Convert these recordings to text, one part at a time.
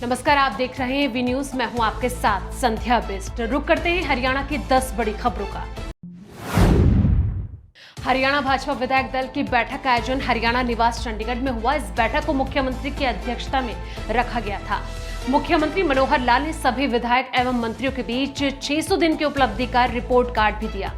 नमस्कार, आप देख रहे हैं वी न्यूज। मैं हूं आपके साथ संध्या बिस्ट। रुक करते हैं हरियाणा की 10 बड़ी खबरों का। हरियाणा भाजपा विधायक दल की बैठक का आयोजन हरियाणा निवास चंडीगढ़ में हुआ। इस बैठक को मुख्यमंत्री की अध्यक्षता में रखा गया था। मुख्यमंत्री मनोहर लाल ने सभी विधायक एवं मंत्रियों के बीच 600 दिन की उपलब्धि का रिपोर्ट कार्ड भी दिया।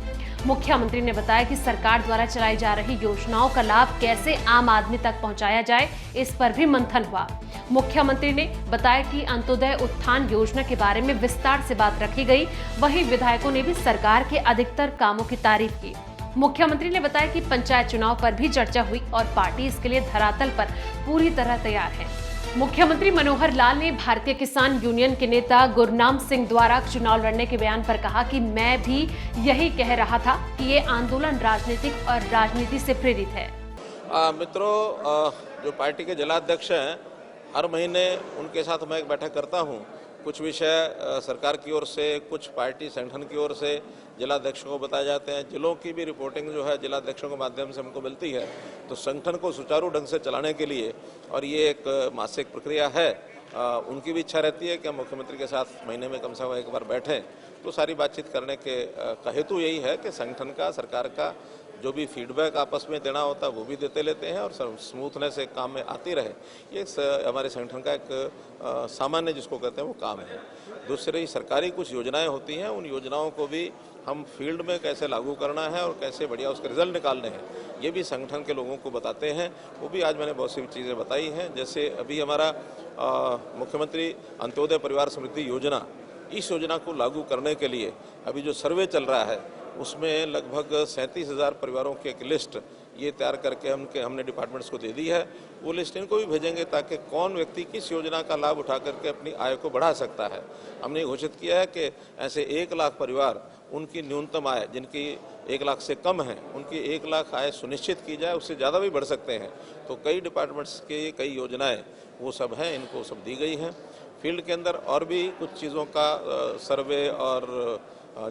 मुख्यमंत्री ने बताया कि सरकार द्वारा चलाई जा रही योजनाओं का लाभ कैसे आम आदमी तक पहुंचाया जाए, इस पर भी मंथन हुआ। मुख्यमंत्री ने बताया कि अंत्योदय उत्थान योजना के बारे में विस्तार से बात रखी गई। वहीं विधायकों ने भी सरकार के अधिकतर कामों की तारीफ की। मुख्यमंत्री ने बताया कि पंचायत चुनाव पर भी चर्चा हुई और पार्टी इसके लिए धरातल पर पूरी तरह तैयार है। मुख्यमंत्री मनोहर लाल ने भारतीय किसान यूनियन के नेता गुरनाम सिंह द्वारा चुनाव लड़ने के बयान पर कहा कि मैं भी यही कह रहा था कि ये आंदोलन राजनीतिक और राजनीति से प्रेरित है। मित्रों, जो पार्टी के जिलाध्यक्ष हैं, हर महीने उनके साथ मैं एक बैठक करता हूं। कुछ विषय सरकार की ओर से, कुछ पार्टी संगठन की ओर से जिलाध्यक्षों को बताए जाते हैं। जिलों की भी रिपोर्टिंग जो है जिलाध्यक्षों के माध्यम से हमको मिलती है। तो संगठन को सुचारू ढंग से चलाने के लिए, और ये एक मासिक प्रक्रिया है, उनकी भी इच्छा रहती है कि हम मुख्यमंत्री के साथ महीने में कम से कम एक बार बैठें। तो सारी बातचीत करने का हेतु यही है कि संगठन का, सरकार का जो भी फीडबैक आपस में देना होता है वो भी देते लेते हैं और स्मूथनेस से काम में आती रहे। ये हमारे संगठन का एक सामान्य, जिसको कहते हैं, वो काम है। दूसरी सरकारी कुछ योजनाएं होती हैं, उन योजनाओं को भी हम फील्ड में कैसे लागू करना है और कैसे बढ़िया उसके रिजल्ट निकालने हैं, ये भी संगठन के लोगों को बताते हैं। वो भी आज मैंने बहुत सी चीज़ें बताई हैं। जैसे अभी हमारा मुख्यमंत्री अंत्योदय परिवार समृद्धि योजना, इस योजना को लागू करने के लिए अभी जो सर्वे चल रहा है उसमें लगभग 37,000 परिवारों की एक लिस्ट ये तैयार करके हमने डिपार्टमेंट्स को दे दी है। वो लिस्ट इनको भी भेजेंगे ताकि कौन व्यक्ति किस योजना का लाभ उठा करके अपनी आय को बढ़ा सकता है। हमने घोषित किया है कि ऐसे 1 लाख परिवार, उनकी न्यूनतम आय जिनकी 1 लाख से कम है, उनकी 1 लाख आय सुनिश्चित की जाए। उससे ज़्यादा भी बढ़ सकते हैं। तो कई डिपार्टमेंट्स की कई योजनाएँ वो सब हैं, इनको सब दी गई हैं। फील्ड के अंदर और भी कुछ चीज़ों का सर्वे और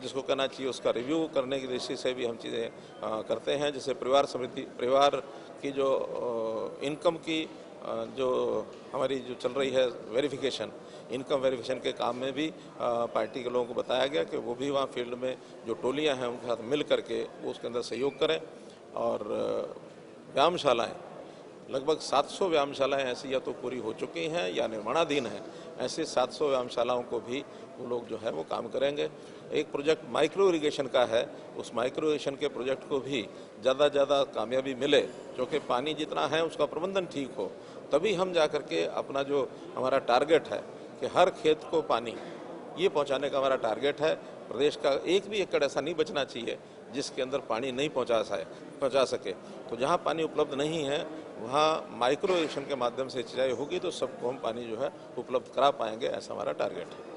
जिसको कहना चाहिए उसका रिव्यू करने की दृष्टि से भी हम चीज़ें करते हैं। जैसे परिवार समृद्धि, परिवार की जो इनकम की जो हमारी जो चल रही है वेरिफिकेशन, इनकम वेरिफिकेशन के काम में भी पार्टी के लोगों को बताया गया कि वो भी वहाँ फील्ड में जो टोलियाँ हैं उनके साथ मिल करके वो उसके अंदर सहयोग करें। और व्यायामशालाएँ, लगभग 700 व्यायामशालाएँ ऐसी या तो पूरी हो चुकी हैं या निर्माणाधीन हैं। ऐसे 700 व्यायामशालाओं को भी वो लोग जो है वो काम करेंगे। एक प्रोजेक्ट माइक्रो इरिगेशन का है, उस माइक्रो इरिगेशन के प्रोजेक्ट को भी ज़्यादा से ज़्यादा कामयाबी मिले, क्योंकि पानी जितना है उसका प्रबंधन ठीक हो, तभी हम जा कर के अपना जो हमारा टारगेट है कि हर खेत को पानी ये पहुंचाने का हमारा टारगेट है। प्रदेश का 1 भी एकड़ ऐसा नहीं बचना चाहिए जिसके अंदर पानी नहीं पहुंचा सके। तो जहां पानी उपलब्ध नहीं है वहां माइक्रो इरिगेशन के माध्यम से सिंचाई होगी तो सबको हम पानी जो है उपलब्ध करा पाएंगे, ऐसा हमारा टारगेट है।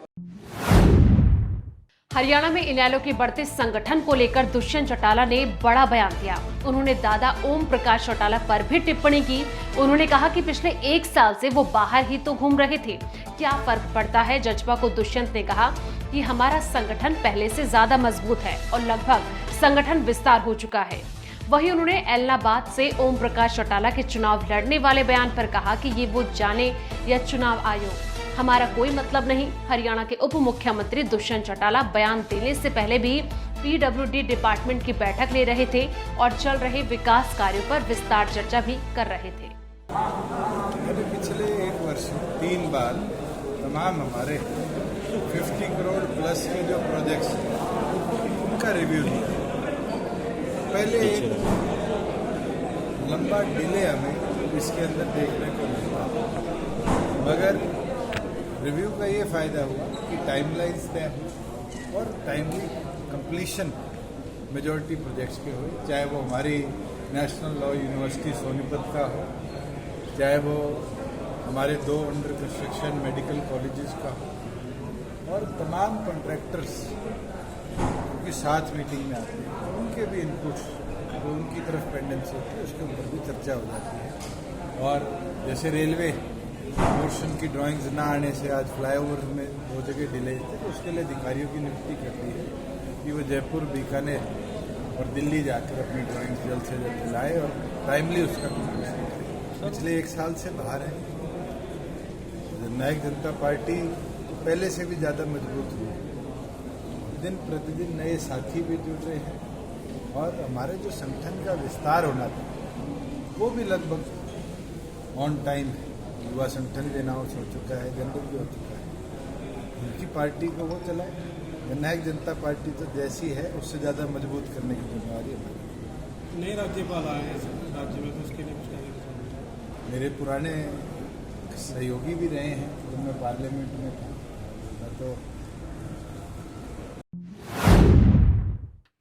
हरियाणा में इनेलो के बढ़ते संगठन को लेकर दुष्यंत चौटाला ने बड़ा बयान दिया। उन्होंने दादा ओम प्रकाश चौटाला पर भी टिप्पणी की। उन्होंने कहा कि पिछले 1 साल से वो बाहर ही तो घूम रहे थे, क्या फर्क पड़ता है। जजपा को दुष्यंत ने कहा कि हमारा संगठन पहले से ज्यादा मजबूत है और लगभग संगठन विस्तार हो चुका है। वहीं उन्होंने एलनाबाद से ओम प्रकाश चौटाला के चुनाव लड़ने वाले बयान पर कहा कि ये वो जाने या चुनाव आयोग, हमारा कोई मतलब नहीं। हरियाणा के उप मुख्यमंत्री दुष्यंत चौटाला बयान देने से पहले भी पीडब्ल्यूडी डिपार्टमेंट की बैठक ले रहे थे और चल रहे विकास कार्यों पर विस्तार चर्चा भी कर रहे थे। पिछले 1 वर्ष 3 बार तमाम हमारे 50 करोड़ प्लस के जो प्रोजेक्ट्स उनका रिव्यू किया। पहले एक लंबा डिले हमें इसके अंदर देखने को मिला, मगर रिव्यू का ये फ़ायदा हुआ कि टाइमलाइंस तय हुई और टाइमली कंप्लीशन मेजॉरिटी प्रोजेक्ट्स के हुए, चाहे वो हमारी नेशनल लॉ यूनिवर्सिटी सोनीपत का हो, चाहे वो हमारे 2 अंडर कंस्ट्रक्शन मेडिकल कॉलेजेस का हो, और तमाम कॉन्ट्रैक्टर्स की साथ मीटिंग में आते हैं, उनके भी इनपुट्स जो उनकी तरफ पेंडेंसी होती है उसके ऊपर भी चर्चा हो जाती है। और जैसे रेलवे पोर्शन की ड्राइंग्स ना आने से आज फ्लाईओवर में 2 जगह डिले थे, तो उसके लिए अधिकारियों की नियुक्ति कर दी है कि वो जयपुर, बीकानेर और दिल्ली जाकर अपनी ड्राइंग्स जल्द से जल्द लाए और टाइमली उसका कंप्लीशन करें। पिछले 1 साल से बाहर है, जननायक जनता पार्टी पहले से भी ज़्यादा मजबूत हुई है। दिन प्रतिदिन नए साथी भी जुड़ रहे हैं और हमारे जो संगठन का विस्तार होना था वो भी लगभग ऑन टाइम है। युवा संगठन भी अनाउंस हो चुका है, जनरल भी हो चुका है। उनकी पार्टी को वो चलाए। जननायक जनता पार्टी तो जैसी है उससे ज़्यादा मजबूत करने की जिम्मेदारी हमारी। नए राज्यपाल आए हैं राज्य में, तो उसके लिए कुछ कहने का चाहूँगा। मेरे पुराने सहयोगी भी रहे हैं जब मैं पार्लियामेंट में था। तो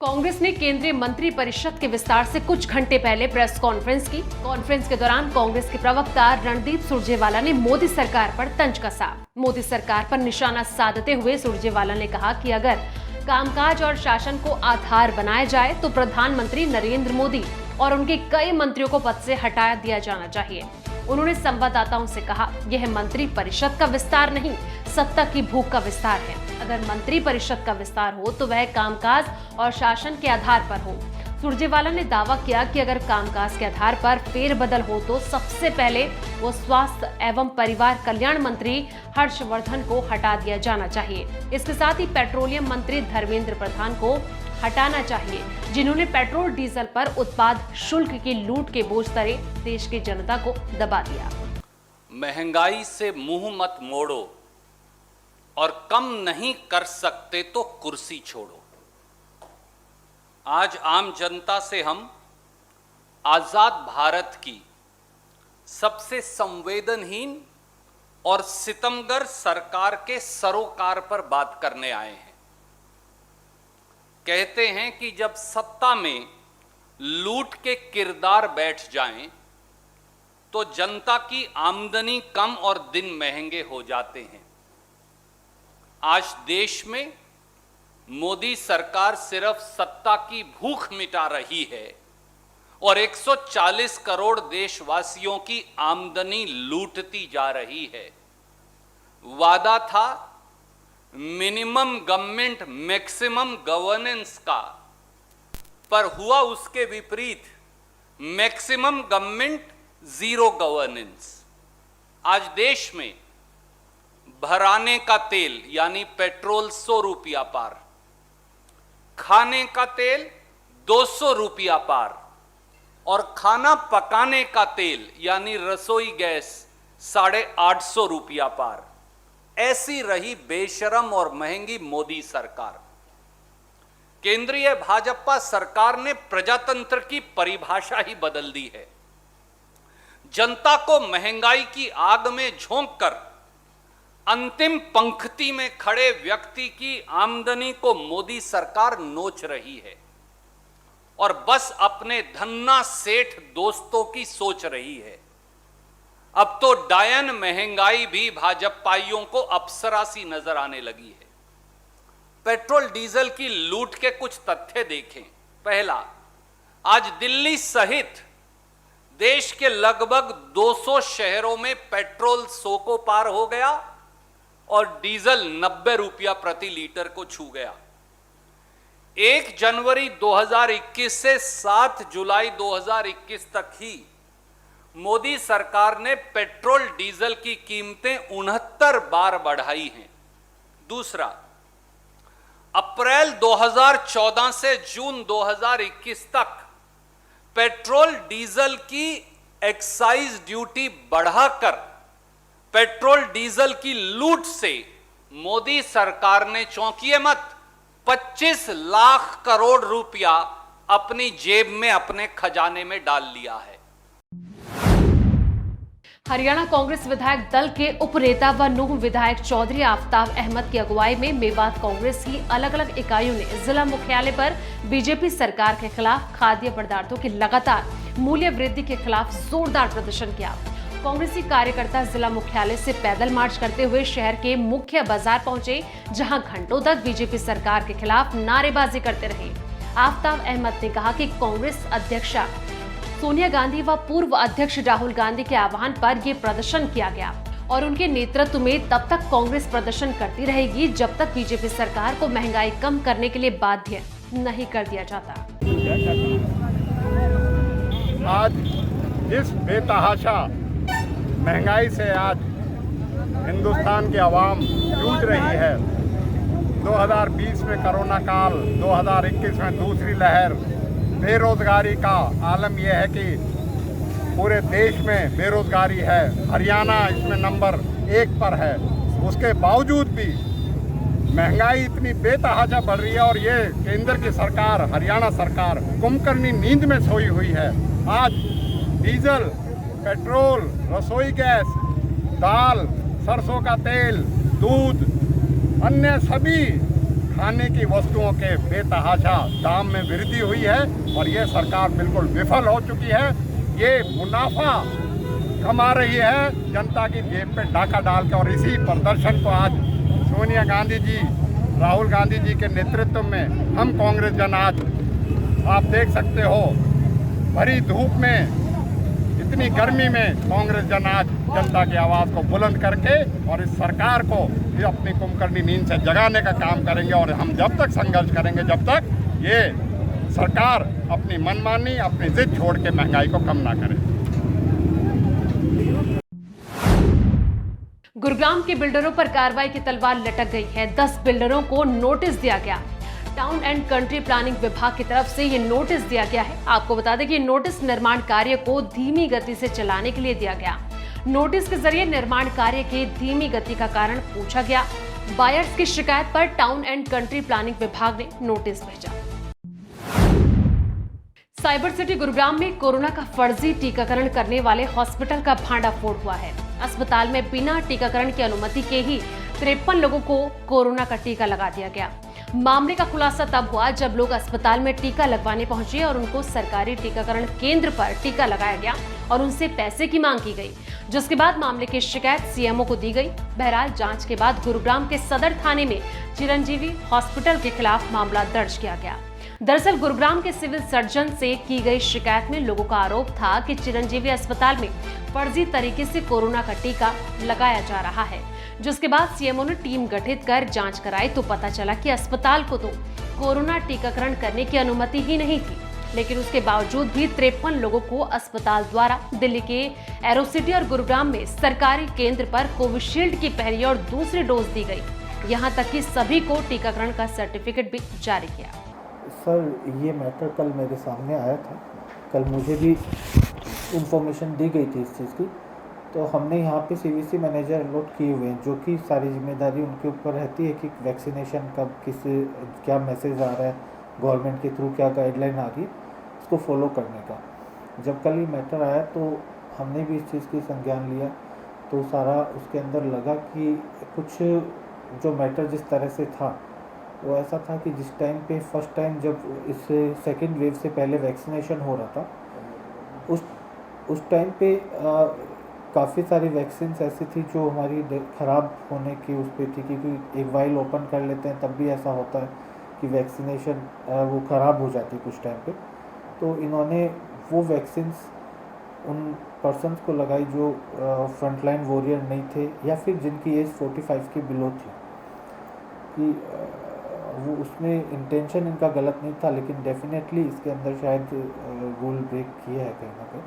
कांग्रेस ने केंद्रीय मंत्री परिषद के विस्तार से कुछ घंटे पहले प्रेस कॉन्फ्रेंस की। कॉन्फ्रेंस के दौरान कांग्रेस के प्रवक्ता रणदीप सुरजेवाला ने मोदी सरकार पर तंज कसा। मोदी सरकार पर निशाना साधते हुए सुरजेवाला ने कहा कि अगर कामकाज और शासन को आधार बनाया जाए तो प्रधानमंत्री नरेंद्र मोदी और उनके कई मंत्रियों को पद से हटा दिया जाना चाहिए। उन्होंने संवाददाताओं से कहा, यह मंत्री परिषद का विस्तार नहीं, सत्ता की भूख का विस्तार है। अगर मंत्री परिषद का विस्तार हो तो वह कामकाज और शासन के आधार पर हो। सुरजेवाला ने दावा किया कि अगर कामकाज के आधार पर फेरबदल हो तो सबसे पहले वो स्वास्थ्य एवं परिवार कल्याण मंत्री हर्षवर्धन को हटा दिया जाना चाहिए। इसके साथ ही पेट्रोलियम मंत्री धर्मेंद्र प्रधान को हटाना चाहिए, जिन्होंने पेट्रोल डीजल पर उत्पाद शुल्क की लूट के बोझ तले देश की जनता को दबा दिया। महंगाई से मुंह मत मोड़ो और कम नहीं कर सकते तो कुर्सी छोड़ो। आज आम जनता से हम आजाद भारत की सबसे संवेदनहीन और सितमगर सरकार के सरोकार पर बात करने आए हैं। कहते हैं कि जब सत्ता में लूट के किरदार बैठ जाएं तो जनता की आमदनी कम और दिन महंगे हो जाते हैं। आज देश में मोदी सरकार सिर्फ सत्ता की भूख मिटा रही है और 140 करोड़ देशवासियों की आमदनी लूटती जा रही है। वादा था मिनिमम गवर्नमेंट मैक्सिमम गवर्नेंस का, पर हुआ उसके विपरीत, मैक्सिमम गवर्नमेंट जीरो गवर्नेंस। आज देश में भराने का तेल यानी पेट्रोल 100 रुपया पार, खाने का तेल 200 रुपया पार और खाना पकाने का तेल यानी रसोई गैस 850 रुपया पार। ऐसी रही बेशरम और महंगी मोदी सरकार। केंद्रीय भाजपा सरकार ने प्रजातंत्र की परिभाषा ही बदल दी है। जनता को महंगाई की आग में झोंककर अंतिम पंक्ति में खड़े व्यक्ति की आमदनी को मोदी सरकार नोच रही है और बस अपने धन्ना सेठ दोस्तों की सोच रही है। अब तो डायन महंगाई भी भाजपाइयों को अप्सरा सी नजर आने लगी है। पेट्रोल डीजल की लूट के कुछ तथ्य देखें। पहला, आज दिल्ली सहित देश के लगभग 200 शहरों में पेट्रोल 100 को पार हो गया और डीजल 90 रुपया प्रति लीटर को छू गया। 1 जनवरी 2021 से 7 जुलाई 2021 तक ही मोदी सरकार ने पेट्रोल डीजल की कीमतें 69 बार बढ़ाई हैं। दूसरा, अप्रैल 2014 से जून 2021 तक पेट्रोल डीजल की एक्साइज ड्यूटी बढ़ाकर पेट्रोल डीजल की लूट से मोदी सरकार ने, चौंकिए मत, 25 लाख करोड़ रुपया अपनी जेब में, अपने खजाने में डाल लिया है। हरियाणा कांग्रेस विधायक दल के उपनेता व नूंह विधायक चौधरी आफ्ताब अहमद की अगुवाई में मेवात कांग्रेस की अलग अलग इकाइयों ने जिला मुख्यालय पर बीजेपी सरकार के खिलाफ खाद्य पदार्थों की लगातार मूल्य वृद्धि के खिलाफ जोरदार प्रदर्शन किया। कांग्रेसी कार्यकर्ता जिला मुख्यालय से पैदल मार्च करते हुए शहर के मुख्य बाजार पहुंचे, जहां घंटों तक बीजेपी सरकार के खिलाफ नारेबाजी करते रहे। आफ्ताब अहमद ने कहा कि कांग्रेस अध्यक्षा सोनिया गांधी व पूर्व अध्यक्ष राहुल गांधी के आह्वान पर यह प्रदर्शन किया गया और उनके नेतृत्व में तब तक कांग्रेस प्रदर्शन करती रहेगी जब तक बीजेपी सरकार को महंगाई कम करने के लिए बाध्य नहीं कर दिया जाता। आज इस बेतहाशा महंगाई से आज हिंदुस्तान की आवाम जूझ रही है। 2020 में कोरोना काल, 2021 में दूसरी लहर, बेरोजगारी का आलम यह है कि पूरे देश में बेरोजगारी है। हरियाणा इसमें नंबर 1 पर है। उसके बावजूद भी महंगाई इतनी बेतहाशा बढ़ रही है और ये केंद्र की सरकार, हरियाणा सरकार कुंभकर्णी नींद में सोई हुई है। आज डीजल, पेट्रोल, रसोई गैस, दाल, सरसों का तेल, दूध, अन्य सभी खाने की वस्तुओं के बेतहाशा दाम में वृद्धि हुई है और ये सरकार बिल्कुल विफल हो चुकी है। ये मुनाफा कमा रही है जनता की जेब पे डाका डाल के। और इसी प्रदर्शन को आज सोनिया गांधी जी, राहुल गांधी जी के नेतृत्व में हम कांग्रेस जन आज, आप देख सकते हो, भरी धूप में, इतनी गर्मी में कांग्रेस जन आज जनता की आवाज़ को बुलंद करके और इस सरकार को भी अपनी कुंभकर्णी नींद से जगाने का काम करेंगे। और हम जब तक संघर्ष करेंगे जब तक ये सरकार अपनी मनमानी, अपनी जिद छोड़ के महंगाई को कम ना करे। गुरुग्राम के बिल्डरों पर कार्रवाई की तलवार लटक गई है। 10 बिल्डरों को नोटिस दिया गया। टाउन एंड कंट्री प्लानिंग विभाग की तरफ से ये नोटिस दिया गया है। आपको बता दें कि ये नोटिस निर्माण कार्य को धीमी गति से चलाने के लिए दिया गया। नोटिस के जरिए निर्माण कार्य की धीमी गति का कारण पूछा गया। बायर्स की शिकायत पर टाउन एंड कंट्री प्लानिंग विभाग ने नोटिस भेजा। साइबर सिटी गुरुग्राम में कोरोना का फर्जी टीकाकरण करने वाले हॉस्पिटल का भांडाफोड़ हुआ है। अस्पताल में बिना टीकाकरण की अनुमति के ही 53 लोगों को कोरोना का टीका लगा दिया गया। मामले का खुलासा तब हुआ जब लोग अस्पताल में टीका लगवाने पहुंचे और उनको सरकारी टीकाकरण केंद्र पर टीका लगाया गया और उनसे पैसे की मांग की गई, जिसके बाद मामले की शिकायत सीएमओ को दी गई। बहरहाल जांच के बाद गुरुग्राम के सदर थाने में चिरंजीवी हॉस्पिटल के खिलाफ मामला दर्ज किया गया। दरअसल गुरुग्राम के सिविल सर्जन से की गई शिकायत में लोगों का आरोप था कि चिरंजीवी अस्पताल में फर्जी तरीके से कोरोना का टीका लगाया जा रहा है, जिसके बाद सीएमओ ने टीम गठित कर जांच कराई तो पता चला कि अस्पताल को तो कोरोना टीकाकरण करने की अनुमति ही नहीं थी, लेकिन उसके बावजूद भी 53 लोगों को अस्पताल द्वारा दिल्ली के एरोसिटी और गुरुग्राम में सरकारी केंद्र पर कोविशील्ड की पहली और दूसरी डोज दी गई। यहां तक कि सभी को टीकाकरण का सर्टिफिकेट भी जारी किया। सर, ये मैटर कल मेरे सामने आया था। कल मुझे भी इंफॉर्मेशन दी गई थी इस चीज़ की, तो हमने यहाँ पे सीवीसी मैनेजर अलॉट किए हुए हैं, जो कि सारी जिम्मेदारी उनके ऊपर रहती है कि वैक्सीनेशन कब क्या मैसेज आ रहा है, गवर्नमेंट के थ्रू क्या गाइडलाइन आ रही है, उसको फॉलो करने का। जब कल ये मैटर आया तो हमने भी इस चीज़ की संज्ञान लिया, तो सारा उसके अंदर लगा कि कुछ जो मैटर जिस तरह से था वो ऐसा था कि जिस टाइम पे फर्स्ट टाइम जब इस सेकेंड वेव से पहले वैक्सीनेशन हो रहा था, उस टाइम पे काफ़ी सारी वैक्सीन ऐसी थी जो हमारी ख़राब होने की उस पर थी, क्योंकि एक वाइल ओपन कर लेते हैं तब भी ऐसा होता है कि वैक्सीनेशन वो ख़राब हो जाती है कुछ टाइम पे। तो इन्होंने वो वैक्सीन्स उन पर्सन्स को लगाई जो फ्रंटलाइन वॉरियर नहीं थे या फिर जिनकी एज 45 के बिलो थी, कि वो उसमें इंटेंशन इनका गलत नहीं था, लेकिन डेफिनेटली इसके अंदर शायद रूल ब्रेक किया है कहीं ना कहीं।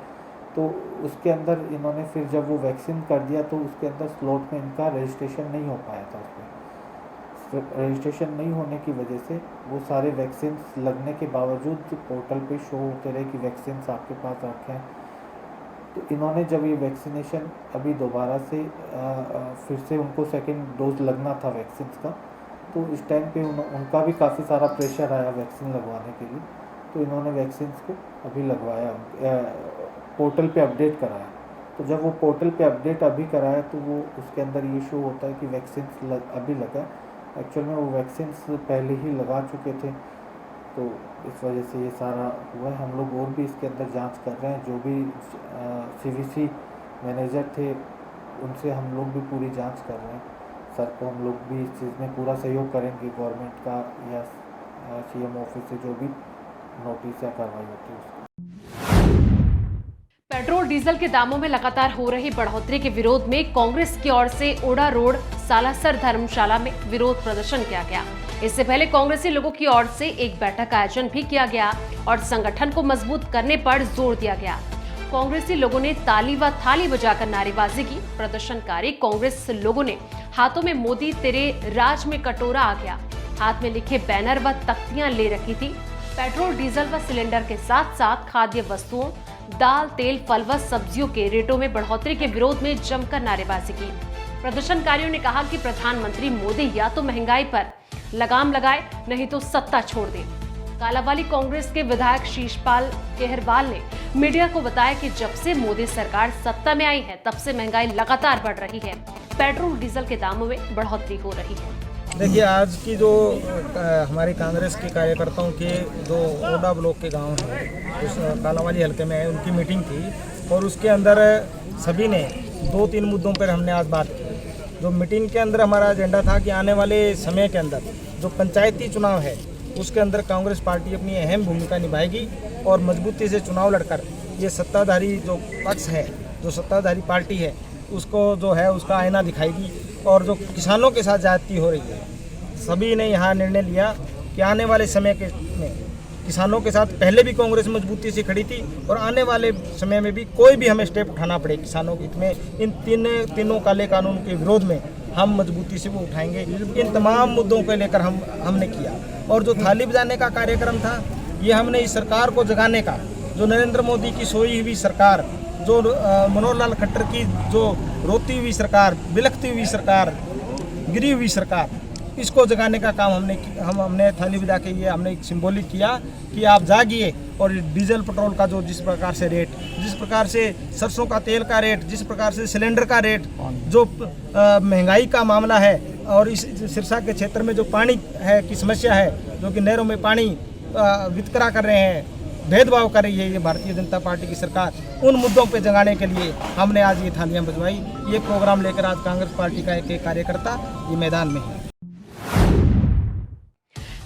तो उसके अंदर इन्होंने फिर जब वो वैक्सीन कर दिया तो उसके अंदर स्लॉट में इनका रजिस्ट्रेशन नहीं हो पाया था। उसमें रजिस्ट्रेशन नहीं होने की वजह से वो सारे वैक्सीन लगने के बावजूद पोर्टल पे शो होते रहे कि वैक्सीन आपके पास रखे हैं। तो इन्होंने जब ये वैक्सीनेशन अभी दोबारा से फिर से उनको सेकेंड डोज लगना था वैक्सीन का, तो इस टाइम पे उनका भी काफ़ी सारा प्रेशर आया वैक्सीन लगवाने के लिए, तो इन्होंने वैक्सीन को अभी लगवाया, पोर्टल पे अपडेट कराया। तो जब वो पोर्टल पे अपडेट अभी कराया तो वो उसके अंदर ये शो होता है कि वैक्सीन अभी लगा, एक्चुअल में वो वैक्सीन पहले ही लगा चुके थे। तो इस वजह से ये सारा हुआ है। हम लोग और भी इसके अंदर जांच कर रहे हैं, जो भी सीवीसी मैनेजर थे उनसे हम लोग भी पूरी जांच कर रहे हैं। सर को हम लोग भी इस चीज़ में पूरा सहयोग करेंगे, गवर्नमेंट का या सीएम ऑफिस से जो भी नोटिस या कार्रवाई होती है उसको। पेट्रोल डीजल के दामों में लगातार हो रही बढ़ोतरी के विरोध में कांग्रेस की ओर से ओडा रोड सालासर धर्मशाला में विरोध प्रदर्शन किया गया। इससे पहले कांग्रेसी लोगों की ओर से एक बैठक का आयोजन भी किया गया और संगठन को मजबूत करने पर जोर दिया गया। कांग्रेसी लोगों ने ताली व थाली बजाकर नारेबाजी की। प्रदर्शनकारी कांग्रेस लोगों ने हाथों में मोदी तेरे राज में कटोरा आ गया, हाथ में लिखे बैनर व तख्तियां ले रखी थी। पेट्रोल, डीजल व सिलेंडर के साथ साथ खाद्य वस्तुओं, दाल, तेल, फल व सब्जियों के रेटों में बढ़ोतरी के विरोध में जमकर नारेबाजी की। प्रदर्शनकारियों ने कहा कि प्रधानमंत्री मोदी या तो महंगाई पर लगाम लगाए, नहीं तो सत्ता छोड़ दे। कालावाली कांग्रेस के विधायक शीशपाल केहरवाल ने मीडिया को बताया कि जब से मोदी सरकार सत्ता में आई है, तब से महंगाई लगातार बढ़ रही है। पेट्रोल, डीजल के दामों में बढ़ोतरी हो रही है। देखिए, आज की जो हमारी कांग्रेस के कार्यकर्ताओं के जो ओडा ब्लॉक के गांव हैं, उस कालावाली हल्के में है, उनकी मीटिंग थी और उसके अंदर सभी ने 2-3 मुद्दों पर हमने आज बात की। जो मीटिंग के अंदर हमारा एजेंडा था कि आने वाले समय के अंदर जो पंचायती चुनाव है, उसके अंदर कांग्रेस पार्टी अपनी अहम भूमिका निभाएगी और मजबूती से चुनाव लड़कर ये सत्ताधारी जो पक्ष है, जो सत्ताधारी पार्टी है, उसको जो है उसका आईना दिखाएगी। और जो किसानों के साथ ज्यादती हो रही है, सभी ने यहाँ निर्णय लिया कि आने वाले समय के में किसानों के साथ पहले भी कांग्रेस मजबूती से खड़ी थी और आने वाले समय में भी कोई भी हमें स्टेप उठाना पड़े किसानों के हित में, इन तीनों काले कानून के विरोध में हम मजबूती से वो उठाएंगे। इन तमाम मुद्दों को लेकर हमने किया। और जो थाली बजाने का कार्यक्रम था, ये हमने इस सरकार को जगाने का, जो नरेंद्र मोदी की सोई हुई सरकार, जो मनोहर लाल खट्टर की जो रोती हुई सरकार, बिलखती हुई सरकार, गिरी हुई सरकार, इसको जगाने का काम हमने थाली बजा के ये हमने सिंबॉलिक किया कि आप जागिए। और डीजल पेट्रोल का जो जिस प्रकार से रेट, जिस प्रकार से सरसों का तेल का रेट, जिस प्रकार से सिलेंडर का रेट, जो महंगाई का मामला है, और इस सिरसा के क्षेत्र में जो पानी है की समस्या है, जो कि नहरों में पानी वितकरा कर रहे हैं, भेदभाव कर रही है ये भारतीय जनता पार्टी की सरकार, उन मुद्दों पे जगाने के लिए हमने आज ये थालियां बजवाई। ये प्रोग्राम लेकर आज कांग्रेस पार्टी का एक कार्यकर्ता ये मैदान में है।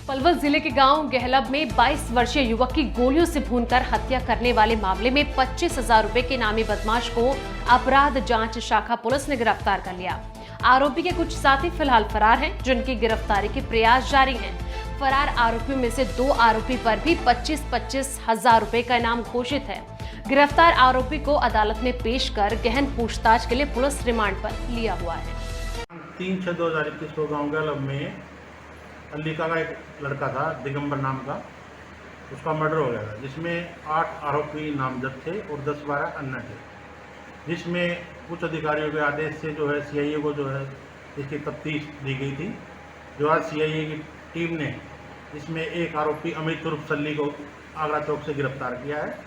पलवल जिले के गांव गहलब में 22 वर्षीय युवक की गोलियों से भूनकर हत्या करने वाले मामले में 25,000 रुपए के इनामी बदमाश को अपराध जांच शाखा पुलिस ने गिरफ्तार कर लिया। आरोपी के कुछ साथी फिलहाल फरार हैं, जिनकी गिरफ्तारी के प्रयास जारी हैं। फरार आरोपियों में से 2 आरोपी पर भी 25,000 रुपए का इनाम घोषित है। गिरफ्तार आरोपी को अदालत में पेश कर गहन पूछताछ के लिए पुलिस रिमांड पर लिया हुआ है। 3/6/2021 को गाँव गहलब में अल्लिका का एक लड़का था, दिगंबर नाम का, उसका मर्डर हो गया था, जिसमें 8 आरोपी नामजद थे और 10-12 अन्य थे, जिसमें उच्च अधिकारियों के आदेश से जो है सीआईए को जो है इसकी तफ्तीश दी गई थी। जो आज सीआईए की टीम ने इसमें एक आरोपी अमित उर्फ सल्ली को आगरा चौक से गिरफ्तार किया है,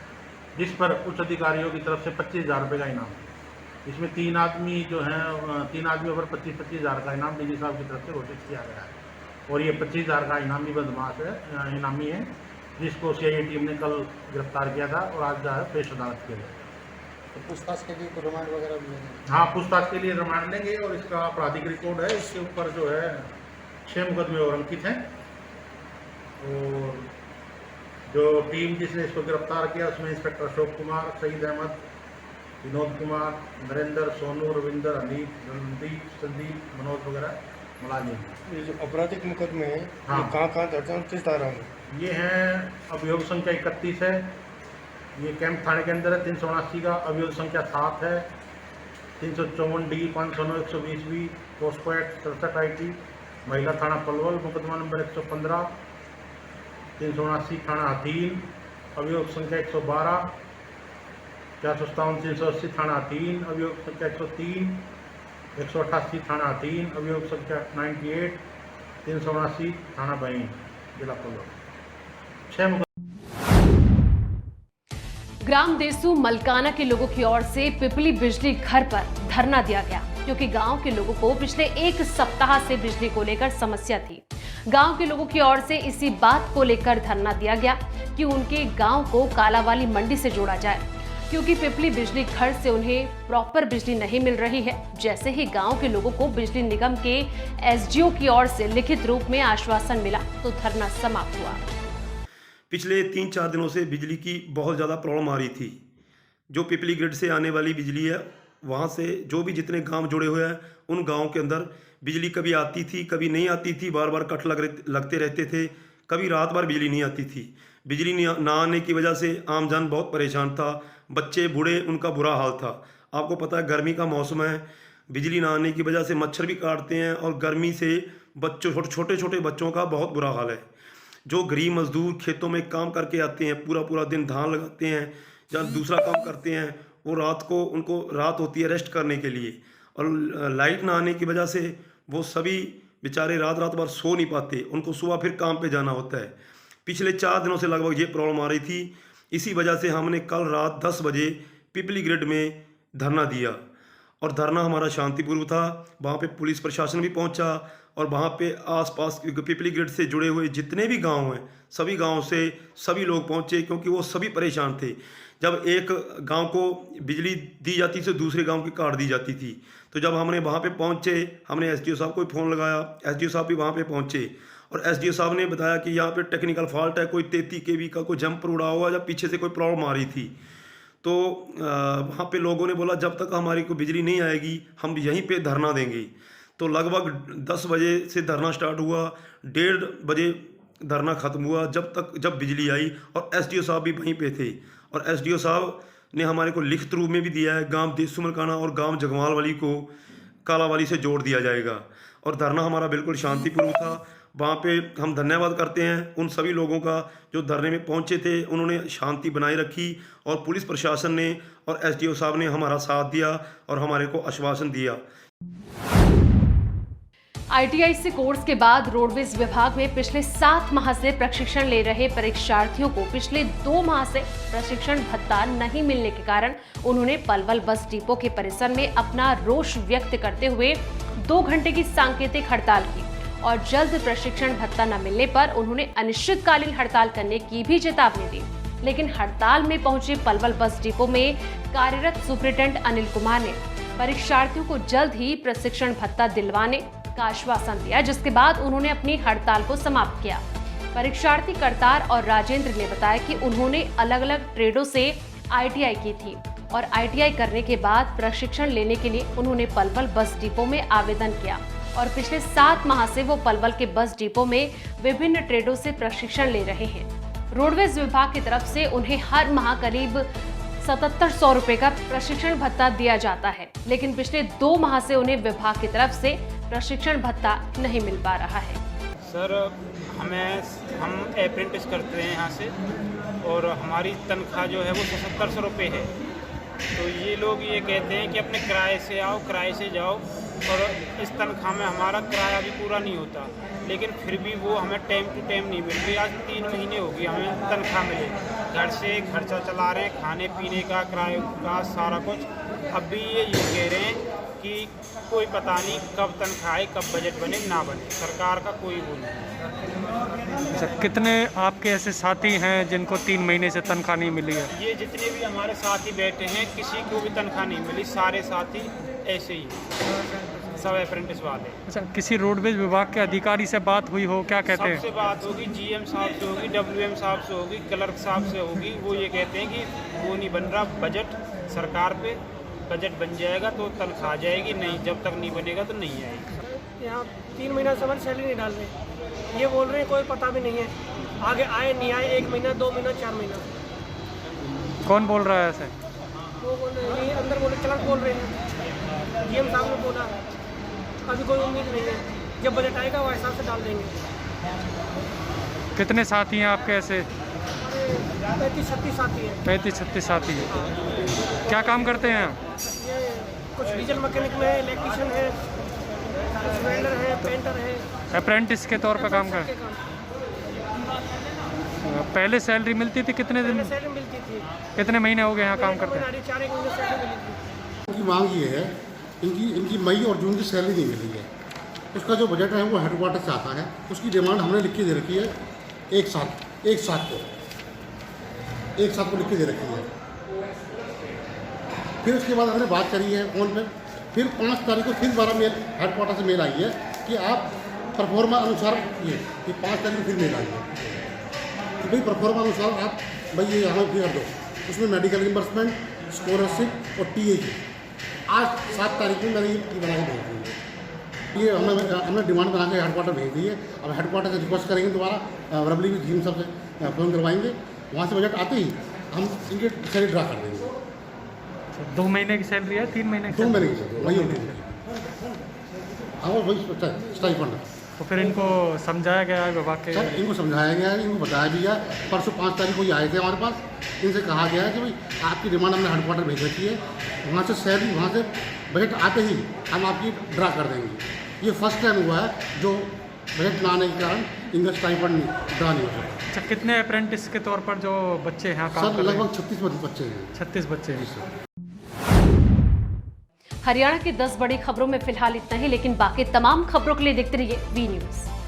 जिस पर उच्च अधिकारियों की तरफ से 25,000 रुपये का इनाम है। इसमें 3 आदमी जो हैं, 3 आदमियों पर 25,000 का इनाम डीजी साहब की तरफ से घोषित किया गया है। और ये 25,000 का इनामी बदमाश है, इनामी है, जिसको सीआईए टीम ने कल गिरफ्तार किया था और आज जो है पेश अदालत किया गया। तो पूछताछ के लिए रिमांड वगैरह भी है? हाँ, पूछताछ के लिए रिमांड लेंगे और इसका आपराधिक रिकॉर्ड है, इसके ऊपर जो है 6 मुकदमे और अंकित हैं। और जो टीम जिसने इसको गिरफ्तार किया उसमें इंस्पेक्टर अशोक कुमार, सईद अहमद, विनोद कुमार, नरेंद्र, सोनू, रविंदर, हनीफ, रणदीप, संदीप, मनोज वगैरह मुलाजिम। ये जो आपराधिक मुकदमे हैं, हाँ। ये कहाँ दर्ज हैं, किस धारा में? ये हैं, अभियोग संख्या 31 है, ये कैंप थाने के अंदर है। 379 का अभियोग संख्या 7 है, 354 डी, 509 120 बी, पोस्टपैड 67 IT, महिला थाना पलवल, मुकदमा नंबर 115, 379 थाना हथीन, अभियोग संख्या 112, 457 380 थाना हथीन, अभियोग संख्या 103, 188 थाना हथीन, अभियोग संख्या 98, 379 थाना बहीन, जिला पलवल। 6 ग्राम देसू मलकाना के लोगों की ओर से पिपली बिजली घर पर धरना दिया गया, क्योंकि गांव के लोगों को पिछले 1 सप्ताह से बिजली को लेकर समस्या थी। गांव के लोगों की ओर से इसी बात को लेकर धरना दिया गया कि उनके गांव को कालावाली मंडी से जोड़ा जाए, क्योंकि पिपली बिजली घर से उन्हें प्रॉपर बिजली नहीं मिल रही है। जैसे ही गांव के लोगों को बिजली निगम के एसडीओ की ओर से लिखित रूप में आश्वासन मिला तो धरना समाप्त हुआ। पिछले 3-4 दिनों से बिजली की बहुत ज़्यादा प्रॉब्लम आ रही थी। जो पिपली ग्रिड से आने वाली बिजली है, वहाँ से जो भी जितने गांव जुड़े हुए हैं, उन गांव के अंदर बिजली कभी आती थी, कभी नहीं आती थी, बार बार कट लगते रहते थे, कभी रात भर बिजली नहीं आती थी। बिजली ना आने की वजह से आम जन बहुत परेशान था, बच्चे बूढ़े उनका बुरा हाल था। आपको पता है गर्मी का मौसम है, बिजली ना आने की वजह से मच्छर भी काटते हैं और गर्मी से बच्चों छोटे छोटे बच्चों का बहुत बुरा हाल है। जो गरीब मजदूर खेतों में काम करके आते हैं, पूरा पूरा दिन धान लगाते हैं या दूसरा काम करते हैं, वो उनको रात होती है रेस्ट करने के लिए, और लाइट ना आने की वजह से वो सभी बेचारे रात भर सो नहीं पाते, उनको सुबह फिर काम पे जाना होता है। पिछले 4 दिनों से लगभग ये प्रॉब्लम आ रही थी। इसी वजह से हमने कल रात 10 बजे पिपली ग्रिड में धरना दिया और धरना हमारा शांतिपूर्व था। वहाँ पे पुलिस प्रशासन भी पहुँचा और वहाँ पे आसपास पिपली ग्रिड से जुड़े हुए जितने भी गांव हैं सभी गांव से सभी लोग पहुँचे, क्योंकि वो सभी परेशान थे। जब एक गांव को बिजली दी जाती थी तो दूसरे गांव की काट दी जाती थी। तो जब हमने वहाँ पे पहुँचे, हमने एसडीओ साहब को फ़ोन लगाया, एसडीओ साहब भी वहाँ पे पहुँचे और एसडीओ साहब ने बताया कि यहाँ पे टेक्निकल फॉल्ट है, कोई 33 kV का कोई जंपर उड़ा हुआ या पीछे से कोई प्रॉब्लम आ रही थी। तो वहाँ पे लोगों ने बोला जब तक हमारी को बिजली नहीं आएगी हम यहीं पे धरना देंगे। तो लगभग 10 बजे से धरना स्टार्ट हुआ, 1:30 बजे धरना ख़त्म हुआ जब बिजली आई, और एसडीओ साहब भी वहीं पे थे। और एसडीओ साहब ने हमारे को लिखित रूप में भी दिया है, गांव देसुमरकाना और गांव जगमालवाली को कालावाली से जोड़ दिया जाएगा। और धरना हमारा बिल्कुल शांतिपूर्व था। वहाँ पे हम धन्यवाद करते हैं उन सभी लोगों का जो धरने में पहुँचे थे, उन्होंने शांति बनाए रखी और पुलिस प्रशासन ने और एसडीओ साहब ने हमारा साथ दिया और हमारे को आश्वासन दिया। ITI कोर्स के बाद रोडवेज विभाग में पिछले 7 माह से प्रशिक्षण ले रहे परीक्षार्थियों को पिछले 2 माह से प्रशिक्षण भत्ता नहीं मिलने के कारण उन्होंने पलवल बस डिपो के परिसर में अपना रोष व्यक्त करते हुए 2 घंटे की सांकेतिक हड़ताल की और जल्द प्रशिक्षण भत्ता न मिलने पर उन्होंने अनिश्चितकालीन हड़ताल करने की भी चेतावनी दी। लेकिन हड़ताल में पहुंचे पलवल बस डिपो में कार्यरत सुपरिटेंडेंट अनिल कुमार ने परीक्षार्थियों को जल्द ही प्रशिक्षण भत्ता दिलवाने का आश्वासन दिया, जिसके बाद उन्होंने अपनी हड़ताल को समाप्त किया। परीक्षार्थी करतार और राजेंद्र ने बताया कि उन्होंने अलग अलग ट्रेडों से ITI की थी और ITI करने के बाद प्रशिक्षण लेने के लिए उन्होंने पलवल बस डिपो में आवेदन किया और पिछले 7 माह से वो पलवल के बस डिपो में विभिन्न ट्रेडों से प्रशिक्षण ले रहे हैं। रोडवेज विभाग की तरफ से उन्हें हर माह करीब 7700 रुपए का प्रशिक्षण भत्ता दिया जाता है, लेकिन पिछले 2 माह से उन्हें विभाग की तरफ से प्रशिक्षण भत्ता नहीं मिल पा रहा है। सर हम अप्रेंटिस करते हैं यहाँ से और हमारी तनख्वाह जो है वो 7700 रुपये है। तो ये लोग ये कहते हैं कि अपने किराए से आओ, किराए से जाओ, और इस तनख्वाह में हमारा किराया भी पूरा नहीं होता, लेकिन फिर भी वो हमें टाइम टू टाइम नहीं मिल रही। आज 3 महीने हो गए हमें तनख्वाह मिले, घर से खर्चा चला रहे हैं, खाने पीने का, किराए का, सारा कुछ। अब भी ये कह रहे हैं कि कोई पता नहीं कब तनख्वाह आए, कब बजट बने ना बने, सरकार का कोई वो नहीं। अच्छा, कितने आपके ऐसे साथी हैं जिनको 3 महीने से तनख्वाह नहीं मिली है? ये जितने भी हमारे साथी बैठे हैं किसी को भी तनख्वाह नहीं मिली, सारे साथी ऐसे ही सब अप्रेंटिस वाले। अच्छा, किसी रोडवेज विभाग के अधिकारी से बात हुई हो, क्या कहते हैं? सबसे बात होगी, GM साहब से होगी, WM साहब से होगी, क्लर्क साहब से होगी। वो ये कहते हैं कि वो नहीं बन रहा बजट, सरकार पे बजट बन जाएगा तो तनख्वाह जाएगी, नहीं जब तक नहीं बनेगा तो नहीं आएगी। यहाँ 3 महीना से हमारी सैलरी नहीं डाल रहे, ये बोल रहे हैं कोई पता भी नहीं है, आगे आए नहीं आए, 1 महीना 2 महीना 4 महीना। कौन बोल रहा है ऐसे? वो बोल रहे हैं, अंदर बोले क्लर्क बोल रहे हैं, GM साहब ने बोला अभी कोई उम्मीद नहीं है, जब बजट आएगा वो हिसाब से डाल देंगे। कितने साथी हैं आपके ऐसे? 35-36 साथी हैं। 35-36 साथी हैं। क्या काम करते हैं? ये कुछ डीजल मैकेनिक में है, इलेक्ट्रीशियन है, वेल्डर है, पेंटर है। अप्रेंटिस के तौर पर काम कर। पहले सैलरी मिलती थी कितने दिन? सैलरी मिलती थी। कितने महीने हो गए यहाँ काम करते हैं? 4 महीने सैलरी मिली थी। उनकी मांग ये है, इनकी मई और जून की सैलरी नहीं मिली है। उसका जो बजट है वो हेडक्वार्टर से आता है, उसकी डिमांड हमने लिख के दे रखी है। एक साथ को लिख के दे रखी है। फिर उसके बाद हमने बात करी है फोन पे, फिर 5 तारीख को फिर दोबारा मेल हेडक्वार्टर से मेल आई है कि आप परफॉर्मा अनुसार ये कि 5 तारीख को फिर मेल आई है कि भाई परफॉर्मा अनुसार आप भाई ये हमें फिर कर दो। उसमें मेडिकल रिम्बर्समेंट, स्कॉलरशिप और TA की आज 7 तारीख में मैंने ये बना के भेज दी है। ये हमने डिमांड बना के हेडक्वार्टर भेज दी है। अब हेडक्वार्टर से रिक्वेस्ट करेंगे दोबारा, रबली भी GM साहब से फोन करवाएंगे, वहाँ से बजट आते ही हम इनके सैलरी ड्रा कर देंगे। 2 महीने की सैलरी है, 3 महीने की 2 महीने की सैलरी वही होती है। हाँ वही स्टाइपेंड। तो फिर इनको समझाया गया है विभाग के? सर इनको समझाया गया है, इनको बताया भी गया। परसों 5 तारीख को ये आए थे हमारे पास, इनसे कहा गया है कि भाई आपकी डिमांड हमने हेडक्वार्टर भेज रखी है, वहाँ से सैलरी वहाँ से बजट आते ही हम आपकी ड्रा कर देंगे। ये फर्स्ट टाइम हुआ है जो बजट ना आने के कारण इनका स्टाइपेंड ड्रा नहीं हो सकता। अच्छा, कितने अप्रेंटिस के तौर पर जो बच्चे हैं काम सर कर रहे हैं? लगभग 36 बच्चे हैं। 36 बच्चे हैं। हरियाणा की 10 बड़ी खबरों में फिलहाल इतना ही, लेकिन बाकी तमाम खबरों के लिए देखते रहिए वी न्यूज़।